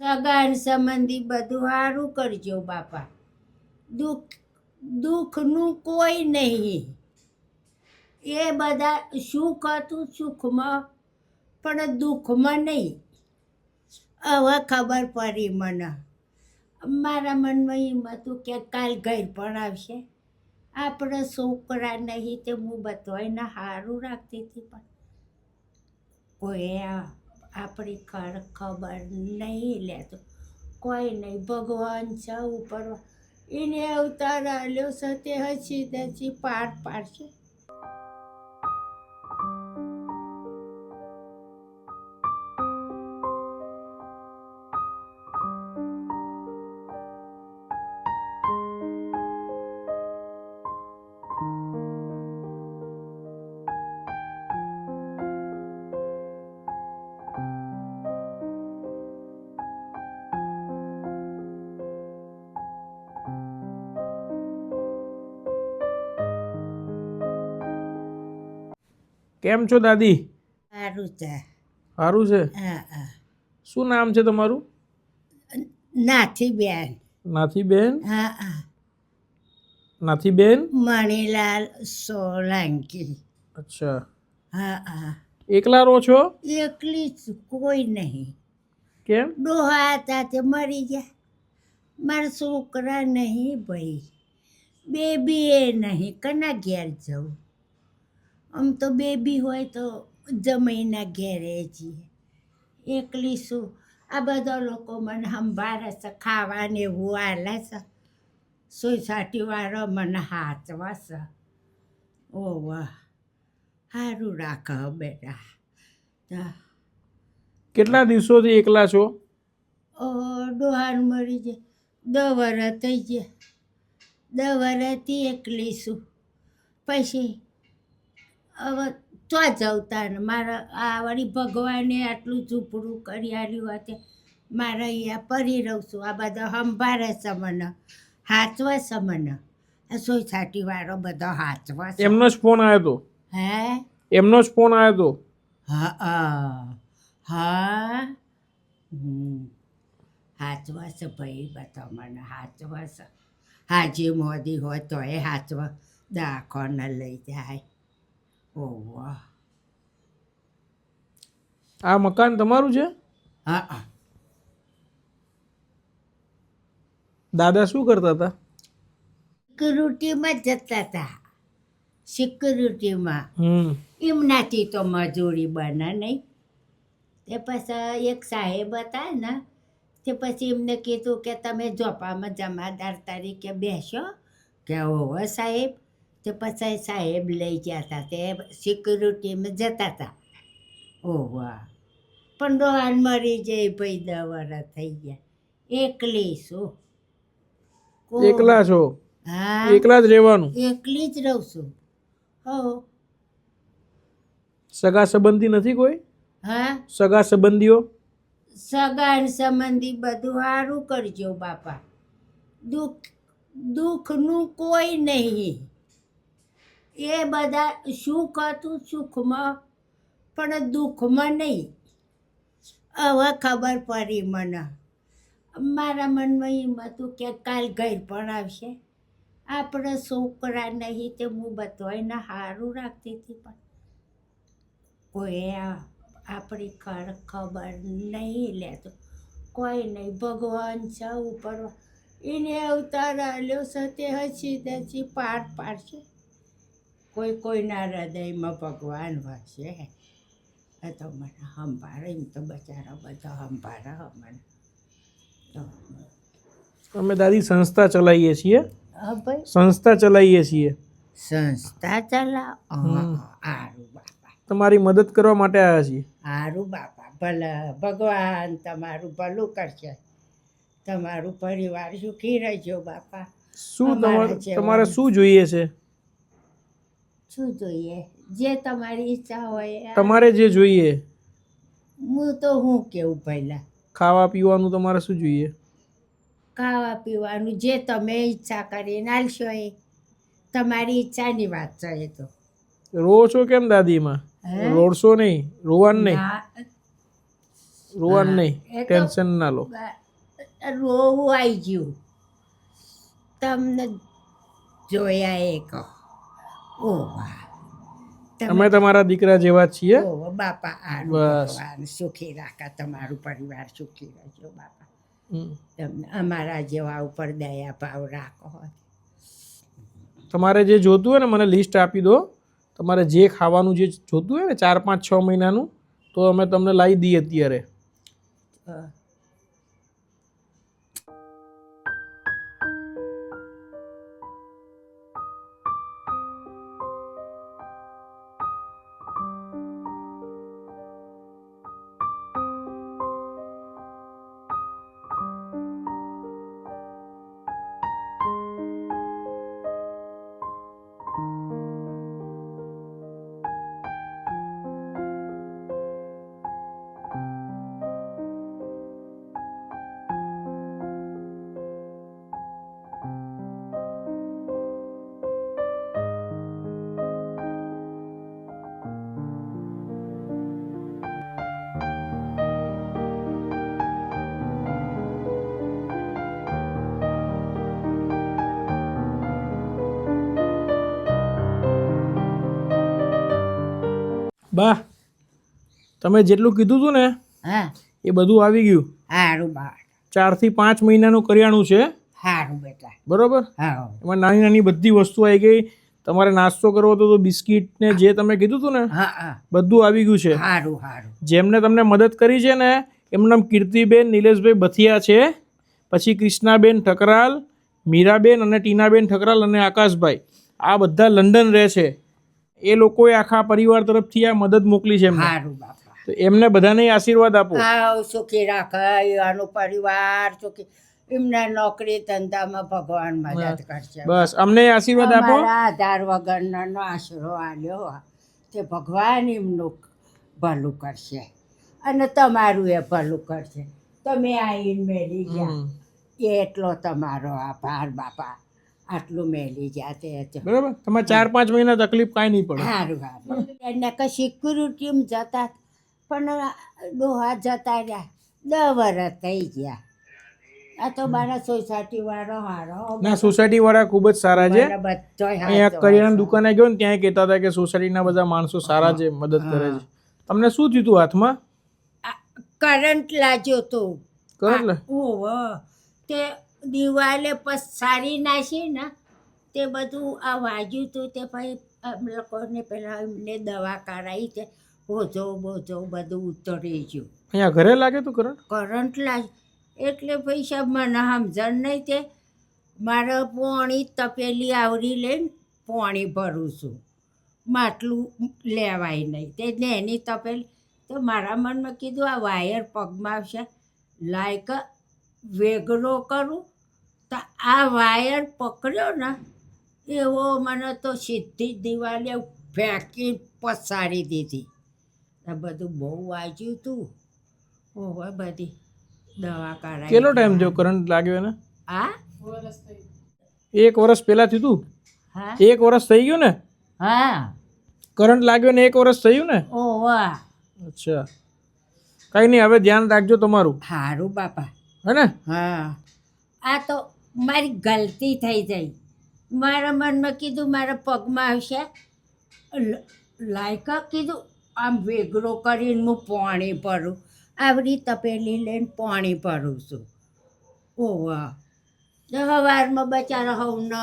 સગા સંબંધી બધું સારું કરજો બાપા. દુઃખનું કોઈ નહીં. એ બધા સુખ હતું સુખમાં, પણ દુઃખમાં નહીં. હવે ખબર પડી મને. મારા મનમાં એમ હતું કે કાલ ઘર પણ આવશે. આપણે છોકરા નહીં તે હું બધાને સારું રાખતી હતી, પણ કોઈ આપણી ખબર નહીં લેતો. કોઈ નહીં, ભગવાન છે ઉપર, એને અવતાર આલ્યો છે તે હસી દસી પાર પાડશે. કેમ છો દાદી? સારું છે. સારું છે. હા હા. શું નામ છે તમારું? નાથીબેન. નાથીબેન? હા હા. નાથીબેન મણીલાલ સોલંકી. અચ્છા. હા હા. એકલા રહો છો? એકલી જ, કોઈ નહીં. કેમ? ડોહા હતા તે મરી ગયા. મારા છોકરા નહીં ભાઈ, બેબી એ નહીં, કના ઘેર જવું? આમ તો બેબી હોય તો જમાઈના ઘેરે જઈએ. એકલી શું? આ બધા લોકો મને સંભાળે છે, ખાવાને એવું હાલે છે. સોસાયટીવાળો મને હાચવા છે. ઓ વાહ, સારું રાખ બેટા. કેટલા દિવસોથી એકલા છો? ડોહાન મરી જાય 10 વર્ષ થઈ ગયા. 10 વર્ષથી એકલી છું. પછી હવે તો જવતા ને મારા આ વળી ભગવાને આટલું ઝૂંપડું કરી આલ્યું હતું. મારે અહીંયા પરી રહું છું. આ બધા સંભાળે છે મને, હાચવે છે મને. આ સોસાયટીવાળો બધો હાચવે છે. એમનો જ ફોન આવ્યો હતો? હે? એમનો જ ફોન આવ્યો હતો? હા હા. હાચવે છે ભાઈ, બધા મને હાચવે છે. હાજી મોદી હોય તો એ હાચવે, દાખોને લઈ જાય. ઓહો. આ મકાન તમારું છે? હા હા. દાદા શું કરતા હતા? સિક્યુરિટીમાં જતા હતા. સિક્યુરિટીમાં. એમનાથી તો મજૂરી બને નહીં. તે પછી એક સાહેબ હતા ને, તે પછી એમને કીધું કે તમે ઝોપામાં જમાદાર તરીકે બેસો. કે ઓહો સાહેબ. તે પછી સાહેબ લઈ ગયા હતા, તે સિક્યુરિટીમાં જતા હતા. ઓહો. પણ ડોહાન મરી જાય ભાઈ, 10 વર્ષ થઈ ગયા. એકલી છું. એકલા છો? હા, એકલા જ રહેવાનું? એકલી જ રહું છું. હો. સગા સંબંધી નથી કોઈ? હા, સગા સંબંધીઓ? સગા સંબંધી બધું સારું કરજો બાપા. દુઃખનું કોઈ નહીં. એ બધા સુખ હતું સુખમાં, પણ દુઃખમાં નહીં. હવે ખબર પડી મને. મારા મનમાં એમ હતું કે કાલ ઘર પણ આવશે. આપણે છોકરા નહીં તે હું બધાને સારું રાખતી હતી, પણ કોઈ આપણી ખબર નહીં લેતો. કોઈ નહીં, ભગવાન છે ઉપર, એને અવતાર આલ્યો છે તે હસી દસી પાર પાડશે. કોઈના હૃદયમાં ભગવાન વસે. એ તો મને સંભાળે, એમ તો બચારા બધા સંભાળે મને. અમે દાદી સંસ્થા ચલાવીએ છીએ. હા ભાઈ. સંસ્થા ચલાવીએ છીએ. સંસ્થા ચલાવ? સારું બાપા. તમારી મદદ કરવા માટે આવ્યા છીએ. સારું બાપા, ભલે ભગવાન તમારું ભલું કરશે. તમારું પરિવાર સુખી રહેજો બાપા. શું તમારે શું જોઈએ છે? શું જોઈએ? જે તમારી ઈચ્છા હોય. તમારે જે જોઈએ. હું તો શું કેવું પહેલાં? ખાવા પીવાનું તમારે શું જોઈએ? ખાવા પીવાનું જે તમે ઈચ્છા કરીને આલશો એ તમારી ઈચ્છાની વાત છે. એ તો રો છો કેમ દાદીમાં? રોડશો નહીં, રોવાનું નહીં. રોવાનું એ નહીં, તો ટેન્શન ના લો. રોવું આવી ગયું તમને જોયા એ કહો. ઓ વાહ, અમે તમારા દીકરા જેવા જ છીએ. ઓ બાપા આનું બસ. ભગવાન સુખી રાખા, તમારું પરિવાર સુખી રહેજો બાપા. હમ. તમને અમારા જેવા ઉપર દયા ભાવ રાખો. તમારે જે જોતું હોય ને મને લિસ્ટ આપી દો. તમારે જે ખાવાનું જે જોતું હોય ને 4, 5, 6 મહિનાનું, તો અમે તમને લાવી દઈએ અત્યારે. બા, તમે જેટલું કીધું હતું ને હા, એ બધું આવી ગયું. સારું બા, 4 થી 5 મહિનાનું કરિયાણું છે, સારું બેટા. બરોબર? હા એમાં નાની નાની બધી વસ્તુ આવી ગઈ. તમારે નાસ્તો કરવો હતો તો બિસ્કિટ ને જે તમે કીધું હતું ને હા હા, બધું આવી ગયું છે. સારું સારું. જેમને તમને મદદ કરી છે ને એમનું નામ કીર્તિબેન નિલેશભાઈ બથિયા છે, પછી કૃષ્ણાબેન ઠકરાલ, મીરાબેન અને ટીનાબેન ઠકરાલ અને આકાશભાઈ, આ બધા લંડન રહે છે. એ લોકોએ આખા પરિવાર તરફથી આ મદદ મોકલી છે એમને. સારું બાપા. તો એમને બધાને આશીર્વાદ આપો. હા, સુખી રાખે એનો પરિવાર સુખી. એમના નોકરી ધંધામાં ભગવાન મદદ કરશે. બસ અમને આશીર્વાદ આપો. અમારા આધાર વગરનો આશરો આલ્યો તે ભગવાન એમનું ભલું કરશે અને તમારું એ ભલું કરશે. તમે આવીને મેલી ગયા એટલો તમારો આભાર બાપા. આટલું મેલી ગયા તે બરાબર. તમારે 4-5 મહિના તકલીફ કાંઈ નહીં પડે. સારું સારું. એને કંઈ સિક્યુરિટીમાં જતા પણ ડોહા જતા રહ્યા 10 વર્ષ થઈ ગયા. આ તો મારા સોસાયટી વાળો હારો. ના, સોસાયટી વાળા ખૂબ જ સારા છે. અહીંયા કરિયાણા દુકાને ગયો ને ત્યાં કહેતા હતા કે સોસાયટીના બધા માણસો સારા છે, મદદ કરે છે. તમને શું થયું હતું હાથમાં? કરંટ લાગ્યો તો. કરંટ? ઓહો, તે દિવાલે પસારી નાખી ને તે બધું આ વાગ્યું હતું. તે પછી આમ લોકોને પેલા એમને દવા કરાવી તે બોજો બોજો બધું ઉતરી ગયું. અહીંયા ઘરે લાગે તો કરંટ? કરંટ લાગે એટલે પૈસા મને સમજણ નહીં. તે મારે પોણી તપેલી આવરી લઈને પોણી ભરું છું, માટલું લેવાય નહીં. તે એની તપેલી તો મારા મનમાં કીધું આ વાયર પગમાં આવશે, લાયક વેગરો કરું તો આ વાયર પકડ્યો ને એવો મને તો સીધી દિવાલે ફેંકી પસારી દીધી. આ બધું બહુ વાંચ્યું હતું. ઓહો, બધી દવા કરાવી. કેટલો ટાઈમ થયો કરંટ લાગ્યો એને? હા, 1 વર્ષ પહેલા થયું? હા 1 વર્ષ થઈ ગયું ને? હા. કરંટ લાગ્યો ને 1 વર્ષ થયું ને? ઓહો, અચ્છા, કઈ નહીં, હવે ધ્યાન રાખજો તમારું. સારું બાપા. હે ને? હા, આ તો મારી ગલતી થઈ જાય. મારા મનમાં કીધું મારા પગમાં આવશે, લાયકા કીધું આમ વેગરો કરીને હું પાણી ભરું. આવડી તપેલી લઈને પાણી ભરું છું. ઓહો, સવારમાં બચારા હવનો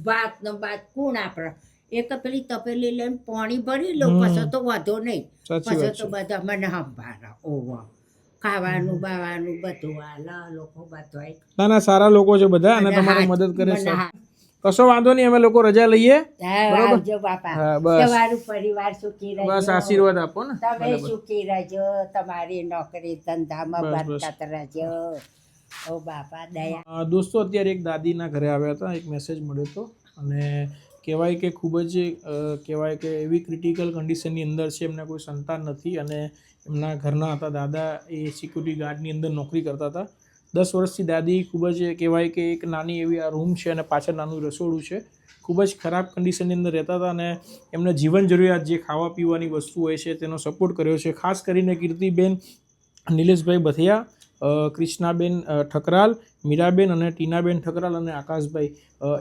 ભાતનો ભાત કોણ આપણે એક પેલી તપેલી લઈને પાણી ભરી લો, પછી તો વધો નહીં. પછી તો બધા મને સંભાળે. ઓહો, ખાવાનું બાવાનું બધું આલા લોકો બધા. ના ના, સારા લોકો છે બધા અને તમારી મદદ કરે છે. કશો વાંધો નહીં, અમે લોકો રજા લઈએ. આવજો બાપા. તમારું પરિવાર સુખી રહેજો. બસ આશીર્વાદ આપો ને. તમે સુખી રહેજો, તમારી નોકરી ધંધામાં બરકત રહેજો. ઓ બાપા દયા. દોસ્તો, અત્યારે એક દાદીના ઘરે આવ્યા હતા, એક મેસેજ મળ્યો હતો અને કહેવાય કે ખૂબ જ કહેવાય કે એવી ક્રિટિકલ કન્ડિશનની અંદર છે, એમને કોઈ સંતાન નથી અને એમના ઘરના હતા દાદા એ સિક્યુરિટી ગાર્ડની અંદર નોકરી કરતા હતા. 10 વર્ષથી દાદી ખૂબ જ કહેવાય કે એક નાની એવી આ રૂમ છે અને પાછળ નાનું રસોડું છે. ખૂબ જ ખરાબ કન્ડિશનની અંદર રહેતા હતા અને એમને જીવન જરૂરિયાત જે ખાવા પીવાની વસ્તુ હોય છે તેનો સપોર્ટ કર્યો છે. ખાસ કરીને કીર્તિબેન નિલેશભાઈ બથિયા, કૃષ્ણાબેન ઠકરાલ, મીરાબેન અને ટીનાબેન ઠકરાલ અને આકાશભાઈ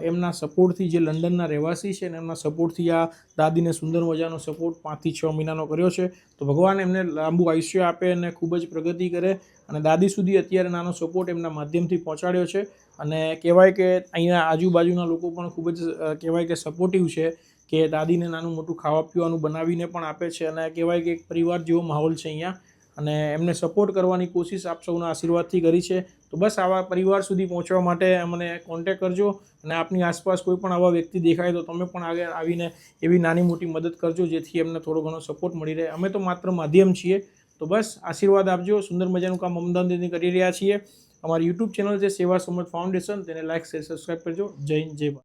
એમના સપોર્ટથી, જે લંડનના રહેવાસી છે ને એમના સપોર્ટથી આ દાદીને સુંદર મજાનો સપોર્ટ 5 થી 6 મહિનાનો કર્યો છે. તો ભગવાન એમને લાંબુ આયુષ્ય આપે અને ખૂબ જ પ્રગતિ કરે. અને દાદી સુધી અત્યારે નાનો સપોર્ટ એમના માધ્યમથી પહોંચાડ્યો છે. અને કહેવાય કે અહીંયા આજુબાજુના લોકો પણ ખૂબ જ કહેવાય કે સપોર્ટિવ છે, કે દાદીને નાનું મોટું ખાવા પીવાનું બનાવીને પણ આપે છે. અને કહેવાય કે એક પરિવાર જેવો માહોલ છે અહીંયા. અને એમને સપોર્ટ કરવાની કોશિશ આપ સૌના આશીર્વાદથી કરી છે. તો બસ આવા પરિવાર સુધી પહોંચવા માટે અમને કોન્ટેક્ટ કરજો. અને આપની આસપાસ કોઈ પણ આવા વ્યક્તિ દેખાય તો તમે પણ આગળ આવીને એવી નાની મોટી મદદ કરજો, જેથી એમને થોડો ઘણો સપોર્ટ મળી રહે. અમે તો માત્ર માધ્યમ છીએ. તો બસ આશીર્વાદ આપજો. સુંદર મજાનું કામ અમદાવાદથી કરી રહ્યા છીએ. અમારી યુટ્યુબ ચેનલ છે સેવા સમર્થ ફાઉન્ડેશન, તેને લાઇક શેર સબસ્ક્રાઈબ કરજો. જય હિન્દ, જય ભારત.